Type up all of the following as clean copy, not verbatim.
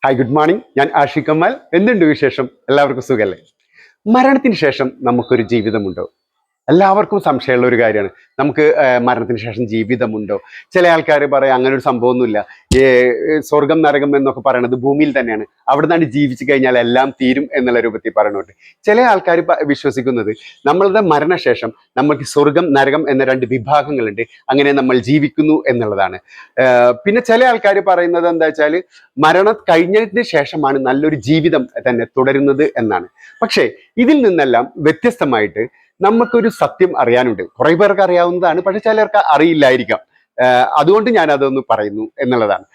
Hi, good morning. ഞാൻ ആഷിഖ് കമാൽ. എന്തുണ്ട് വിശേഷം? എല്ലാവർക്കും സുഖല്ലേ? മരണത്തിന് ശേഷം നമുക്കൊരു ജീവിതമുണ്ടോ? എല്ലാവർക്കും സംശയമുള്ള ഒരു കാര്യമാണ്. നമുക്ക് മരണത്തിന് ശേഷം ജീവിതമുണ്ടോ? ചില ആൾക്കാർ പറയും അങ്ങനെ ഒരു സംഭവമൊന്നുമില്ല. ഈ സ്വർഗം നരകം എന്നൊക്കെ പറയണത് ഭൂമിയിൽ തന്നെയാണ്. അവിടെ നിന്നാണ് ജീവിച്ചു കഴിഞ്ഞാൽ എല്ലാം തീരും എന്നുള്ള രൂപത്തിൽ പറയുന്നുണ്ട്. ചില ആൾക്കാർ വിശ്വസിക്കുന്നത് നമ്മളുടെ മരണശേഷം നമ്മൾക്ക് സ്വർഗം നരകം എന്ന രണ്ട് വിഭാഗങ്ങളുണ്ട്, അങ്ങനെ നമ്മൾ ജീവിക്കുന്നു എന്നുള്ളതാണ്. പിന്നെ ചില ആൾക്കാർ പറയുന്നത് എന്താ വെച്ചാൽ മരണം കഴിഞ്ഞതിന് ശേഷമാണ് നല്ലൊരു ജീവിതം തന്നെ തുടരുന്നത് എന്നാണ്. പക്ഷേ ഇതിൽ നിന്നെല്ലാം വ്യത്യസ്തമായിട്ട് നമുക്കൊരു സത്യം അറിയാനുണ്ട്. കുറെ പേർക്ക് അറിയാവുന്നതാണ്, പക്ഷെ ചിലർക്ക് അറിയില്ലായിരിക്കാം. അതുകൊണ്ട് ഞാൻ അതൊന്ന് പറയുന്നു എന്നുള്ളതാണ്.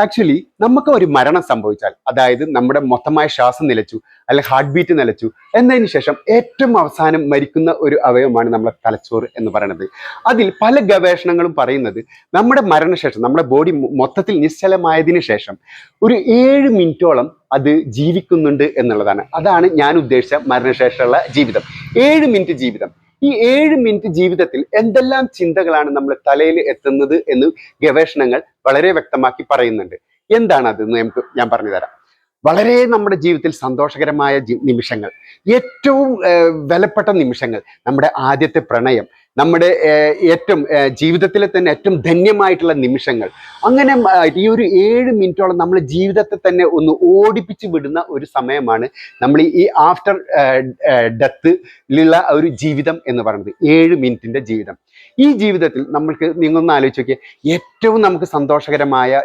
ആക്ച്വലി നമുക്ക് ഒരു മരണം സംഭവിച്ചാൽ, അതായത് നമ്മുടെ മൊത്തമായ ശ്വാസം നിലച്ചു, അല്ലെ ഹാർട്ട് ബീറ്റ് നിലച്ചു എന്നതിന് ശേഷം ഏറ്റവും അവസാനം മരിക്കുന്ന ഒരു അവയവമാണ് നമ്മുടെ തലച്ചോറ് എന്ന് പറയുന്നത്. അതിൽ പല ഗവേഷണങ്ങളും പറയുന്നത് നമ്മുടെ മരണശേഷം നമ്മുടെ ബോഡി മൊത്തത്തിൽ നിശ്ചലമായതിനു ശേഷം ഒരു 7 മിനിറ്റോളം അത് ജീവിക്കുന്നുണ്ട് എന്നുള്ളതാണ്. അതാണ് ഞാൻ ഉദ്ദേശിച്ച മരണശേഷമുള്ള ജീവിതം. 7 മിനിറ്റ് ജീവിതം. ഈ 7 മിനിറ്റ് ജീവിതത്തിൽ എന്തെല്ലാം ചിന്തകളാണ് നമ്മുടെ തലയിൽ എത്തുന്നത് എന്ന് ഗവേഷണങ്ങൾ വളരെ വ്യക്തമാക്കി പറയുന്നുണ്ട്. എന്താണ് അതെന്ന് ഞാൻ പറഞ്ഞു തരാം. വളരെ നമ്മുടെ ജീവിതത്തിൽ സന്തോഷകരമായ നിമിഷങ്ങൾ, ഏറ്റവും വിലപ്പെട്ട നിമിഷങ്ങൾ, നമ്മുടെ ആദ്യത്തെ പ്രണയം, നമ്മുടെ ഏറ്റവും ജീവിതത്തിലെ തന്നെ ഏറ്റവും ധന്യമായിട്ടുള്ള നിമിഷങ്ങൾ, അങ്ങനെ ഈ ഒരു 7 മിനിറ്റോളം നമ്മുടെ ജീവിതത്തെ തന്നെ ഒന്ന് ഓടിപ്പിച്ച് വിടുന്ന ഒരു സമയമാണ് നമ്മൾ ഈ ആഫ്റ്റർ ഡെത്തിലുള്ള ഒരു ജീവിതം എന്ന് പറയുന്നത്. 7 മിനിറ്റിന്റെ ജീവിതം. ഈ ജീവിതത്തിൽ നിങ്ങളൊന്ന് ആലോചിച്ച് നോക്കിയാൽ ഏറ്റവും നമുക്ക് സന്തോഷകരമായ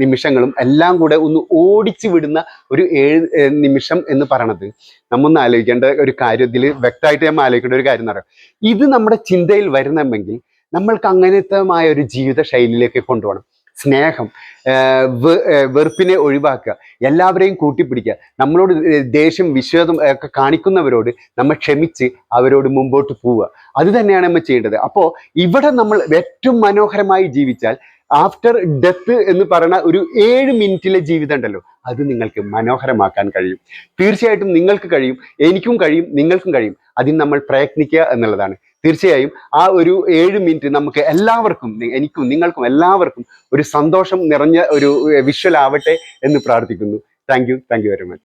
നിമിഷങ്ങളും എല്ലാം കൂടെ ഒന്ന് ഓടിച്ചു വിടുന്ന ഒരു 7 നിമിഷം എന്ന് പറയണത്, നമ്മൊന്ന് ആലോചിക്കേണ്ട ഒരു കാര്യം, ഇതിൽ വ്യക്തമായിട്ട് നമ്മൾ ആലോചിക്കേണ്ട ഒരു കാര്യം എന്ന് പറയാം, ഇത് നമ്മുടെ ചിന്തയിൽ വരുന്നുണ്ടെങ്കിൽ നമ്മൾക്ക് അങ്ങനത്തെമായ ഒരു ജീവിത ശൈലിയിലേക്ക് കൊണ്ടുപോകണം. സ്നേഹം, വെറുപ്പിനെ ഒഴിവാക്കുക, എല്ലാവരെയും കൂട്ടിപ്പിടിക്കുക, നമ്മളോട് ദേഷ്യം വിശ്വാസം ഒക്കെ കാണിക്കുന്നവരോട് നമ്മൾ ക്ഷമിച്ച് അവരോട് മുമ്പോട്ട് പോവുക. അത് തന്നെയാണ് നമ്മൾ ചെയ്യേണ്ടത്. അപ്പോൾ ഇവിടെ നമ്മൾ ഏറ്റവും മനോഹരമായി ജീവിച്ചാൽ ആഫ്റ്റർ ഡെത്ത് എന്ന് പറയുന്ന ഒരു 7 മിനിറ്റിലെ ജീവിതം ഉണ്ടല്ലോ, അത് നിങ്ങൾക്ക് മനോഹരമാക്കാൻ കഴിയും. തീർച്ചയായിട്ടും നിങ്ങൾക്ക് കഴിയും, എനിക്കും കഴിയും, നിങ്ങൾക്കും കഴിയും. അതിന് നമ്മൾ പ്രയത്നിക്കുക എന്നുള്ളതാണ്. തീർച്ചയായും ആ ഒരു 7 മിനിറ്റ് നമുക്ക് എല്ലാവർക്കും, എനിക്കും നിങ്ങൾക്കും എല്ലാവർക്കും ഒരു സന്തോഷം നിറഞ്ഞ ഒരു വിഷ്വൽ ആവട്ടെ എന്ന് പ്രാർത്ഥിക്കുന്നു. Thank you very much.